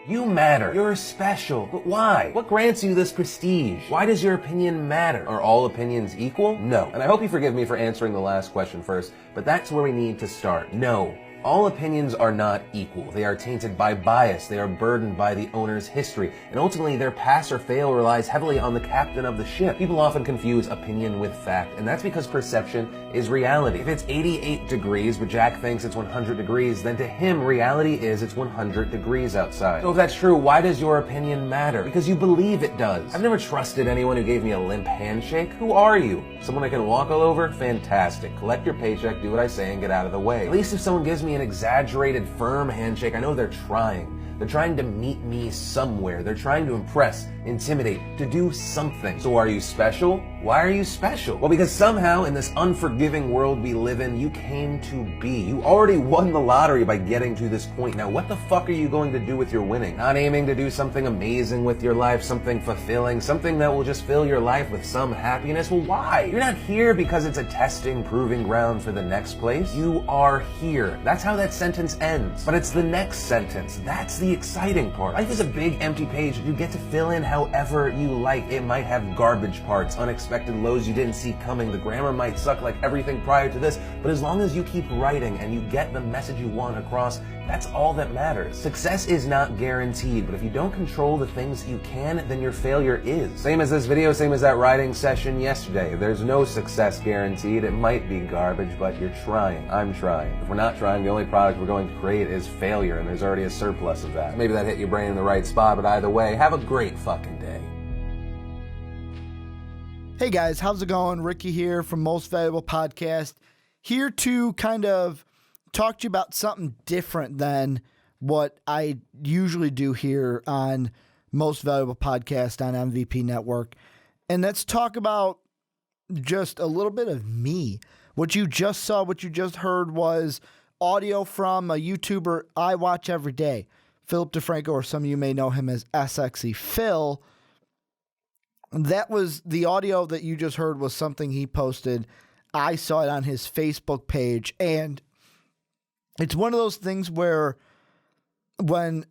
You matter. You're special. But why? What grants you this prestige? Why does your opinion matter? Are all opinions equal? No. And I hope you forgive me for answering the last question first, but that's where we need to start. No. All opinions are not equal. They are tainted by bias. They are burdened by the owner's history. And ultimately, their pass or fail relies heavily on the captain of the ship. People often confuse opinion with fact, and that's because perception is reality. If it's 88 degrees, but Jack thinks it's 100 degrees, then to him, reality is it's 100 degrees outside. So if that's true, why does your opinion matter? Because you believe it does. I've never trusted anyone who gave me a limp handshake. Who are you? Someone I can walk all over? Fantastic. Collect your paycheck, do what I say, and get out of the way. At least if someone gives me an exaggerated, firm handshake, I know they're trying. They're trying to meet me somewhere. They're trying to impress, intimidate, to do something. So are you special? Why are you special? Well, because somehow in this unforgiving world we live in, you came to be. You already won the lottery by getting to this point. Now, what the fuck are you going to do with your winning? Not aiming to do something amazing with your life, something fulfilling, something that will just fill your life with some happiness? Well, why? You're not here because it's a testing, proving ground for the next place. You are here. That's how that sentence ends. But it's the next sentence. That's the exciting part. Life is a big empty page you get to fill in however you like. It might have garbage parts, unexpected lows you didn't see coming. The grammar might suck like everything prior to this, but as long as you keep writing and you get the message you want across, that's all that matters. Success is not guaranteed, but if you don't control the things you can, then your failure is. Same as this video, same as that writing session yesterday. There's no success guaranteed. It might be garbage, but you're trying. I'm trying. If we're not trying, the only product we're going to create is failure, and there's already a surplus of that. Maybe that hit your brain in the right spot, but either way, have a great fucking day. Hey guys, how's it going? Ricky here from Most Valuable Podcast. Here to kind of talk to you about something different than what I usually do here on Most Valuable Podcast on MVP Network. And let's talk about just a little bit of me. What you just saw, what you just heard was audio from a YouTuber I watch every day, Philip DeFranco, or some of you may know him as SXE Phil. That was the audio that you just heard was something he posted. I saw it on his Facebook page, and it's one of those things where when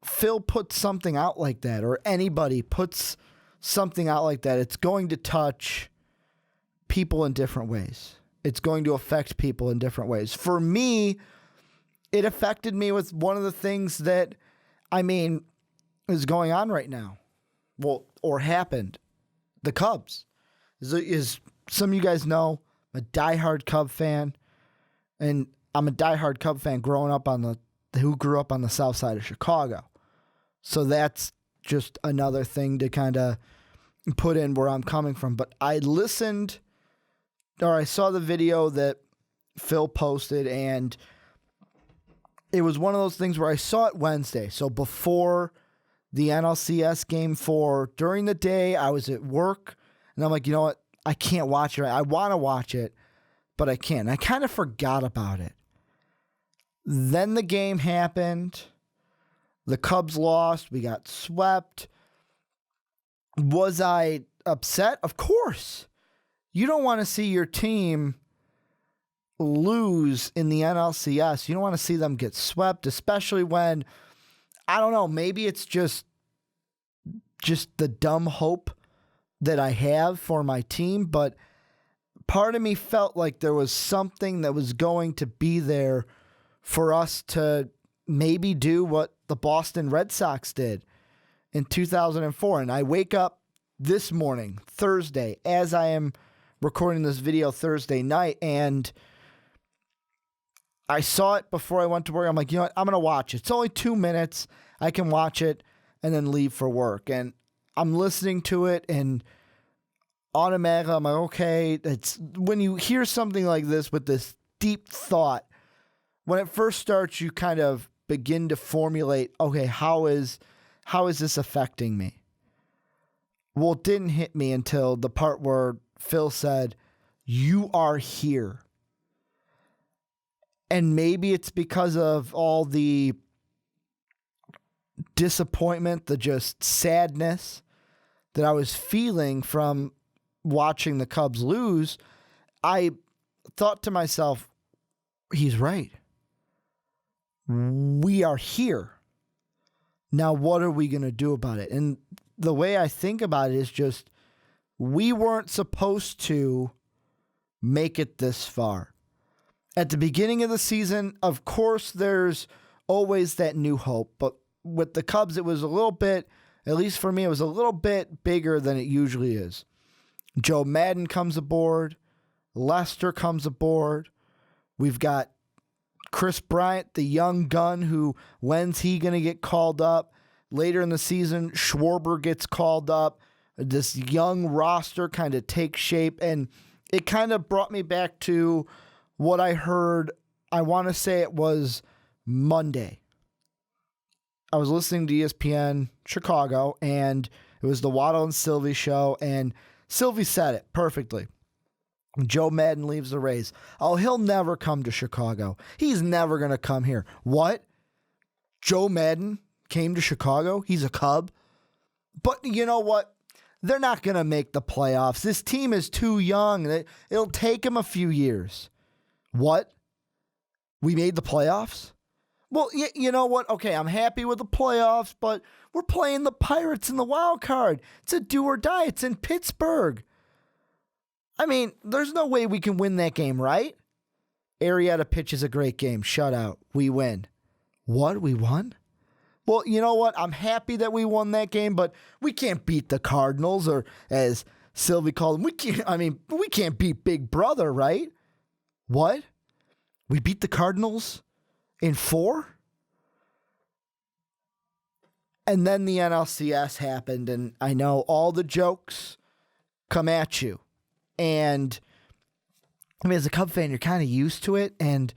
Phil puts something out like that, or anybody puts something out like that, it's going to touch people in different ways. It's going to affect people in different ways. For me, it affected me with one of the things that, is going on right now. Well, or happened. The Cubs. As some of you guys know, I'm a diehard Cub fan. And I'm a diehard Cub fan who grew up on the south side of Chicago. So that's just another thing to kind of put in where I'm coming from. But I saw the video that Phil posted, and it was one of those things where I saw it Wednesday. So before the NLCS Game 4, during the day, I was at work, and I'm like, you know what? I can't watch it. I want to watch it, but I can't. I kind of forgot about it. Then the game happened. The Cubs lost. We got swept. Was I upset? Of course. You don't want to see your team lose in the NLCS. You don't want to see them get swept, especially when, I don't know, maybe it's just the dumb hope that I have for my team, but part of me felt like there was something that was going to be there for us to maybe do what the Boston Red Sox did in 2004. And I wake up this morning, Thursday, as I am recording this video Thursday night, and I saw it before I went to work. I'm like, you know what? I'm going to watch it. It's only 2 minutes. I can watch it and then leave for work. And I'm listening to it, and automatically I'm like, okay, it's when you hear something like this with this deep thought, when it first starts, you kind of begin to formulate, okay, how is this affecting me? Well, it didn't hit me until the part where Phil said, "You are here." And maybe it's because of all the disappointment, the just sadness that I was feeling from watching the Cubs lose. I thought to myself, he's right. We are here. Now, what are we going to do about it? And the way I think about it is just, we weren't supposed to make it this far. At the beginning of the season, of course, there's always that new hope. But with the Cubs, it was a little bit, at least for me, it was a little bit bigger than it usually is. Joe Madden comes aboard. Lester comes aboard. We've got Chris Bryant, the young gun, who, when's he going to get called up? Later in the season, Schwarber gets called up. This young roster kind of takes shape, and it kind of brought me back to what I heard. I want to say it was Monday. I was listening to ESPN Chicago, and it was the Waddle and Sylvie show, and Sylvie said it perfectly. Joe Madden leaves the Rays. Oh, he'll never come to Chicago. He's never going to come here. What? Joe Madden came to Chicago? He's a Cub? But you know what? They're not going to make the playoffs. This team is too young. It'll take them a few years. What? We made the playoffs? Well, you know what? Okay, I'm happy with the playoffs, but we're playing the Pirates in the wild card. It's a do or die. It's in Pittsburgh. I mean, there's no way we can win that game, right? Arrieta pitches a great game. Shutout. We win. What? We won? Well, you know what? I'm happy that we won that game, but we can't beat the Cardinals, or as Sylvie called them, we can't beat Big Brother, right? What? We beat the Cardinals in 4? And then the NLCS happened, and I know all the jokes come at you. And I mean, as a Cub fan, you're kind of used to it. And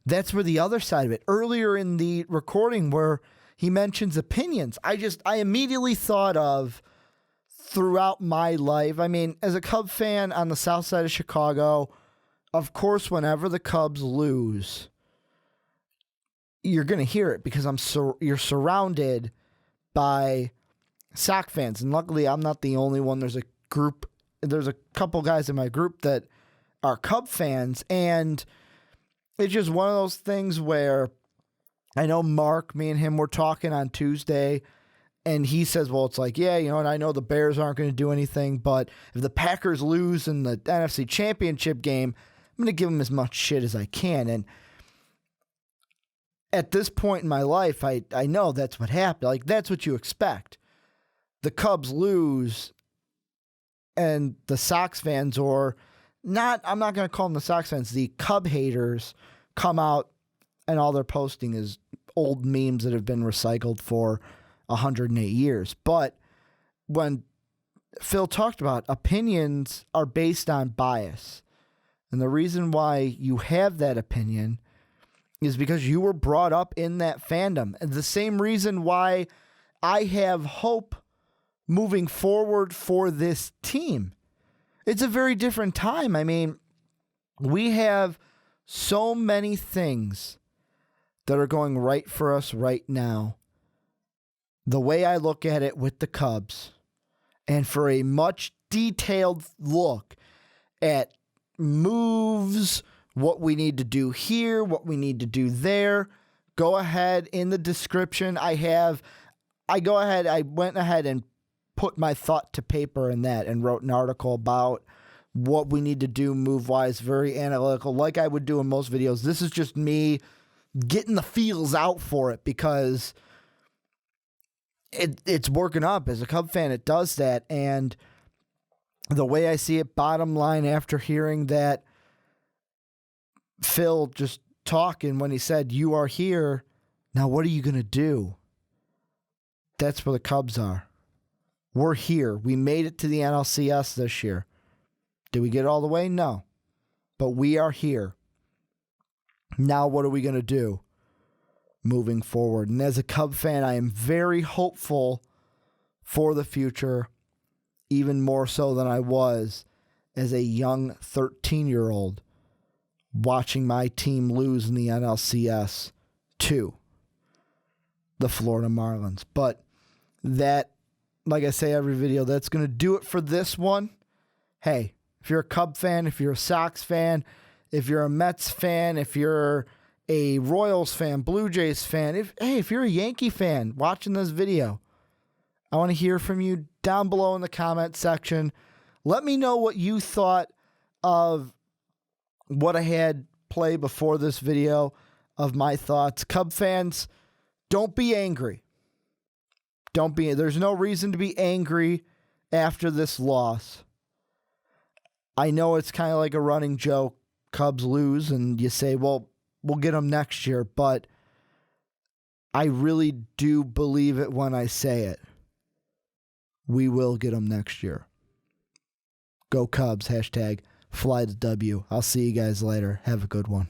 that's where the other side of it. Earlier in the recording where he mentions opinions, I immediately thought of throughout my life. I mean, as a Cub fan on the south side of Chicago, of course, whenever the Cubs lose, you're going to hear it because you're surrounded by Sox fans. And luckily, I'm not the only one. There's a couple guys in my group that are Cub fans, and it's just one of those things where I know Mark, me and him were talking on Tuesday, and he says, well, it's like, yeah, you know, and I know the Bears aren't going to do anything, but if the Packers lose in the NFC Championship game, I'm going to give them as much shit as I can. And at this point in my life, I know that's what happened. Like, that's what you expect. The Cubs lose, and the Sox fans, or not, I'm not going to call them the Sox fans, the Cub haters come out, and all they're posting is old memes that have been recycled for 108 years. But when Phil talked about opinions are based on bias, and the reason why you have that opinion is because you were brought up in that fandom. And the same reason why I have hope moving forward for this team. It's a very different time. I mean, we have so many things that are going right for us right now. The way I look at it with the Cubs, and for a much detailed look at moves, what we need to do here, what we need to do there, go ahead in the description. I went ahead and put my thought to paper in that and wrote an article about what we need to do move-wise, very analytical, like I would do in most videos. This is just me getting the feels out for it because it's working up. As a Cub fan, it does that. And the way I see it, bottom line, after hearing that Phil just talking when he said, you are here, now what are you going to do? That's where the Cubs are. We're here. We made it to the NLCS this year. Did we get all the way? No. But we are here. Now what are we going to do moving forward? And as a Cub fan, I am very hopeful for the future, even more so than I was as a young 13-year-old watching my team lose in the NLCS to the Florida Marlins. But that, like I say every video, that's going to do it for this one. Hey, if you're a Cub fan, if you're a Sox fan, if you're a Mets fan, if you're a Royals fan, Blue Jays fan, if you're a Yankee fan watching this video, I want to hear from you down below in the comment section. Let me know what you thought of what I had play before this video, of my thoughts. Cub fans, don't be angry. There's no reason to be angry after this loss. I know it's kind of like a running joke. Cubs lose and you say, well, we'll get them next year, but I really do believe it when I say it. We will get them next year. Go Cubs, #FlyTheW. I'll see you guys later. Have a good one.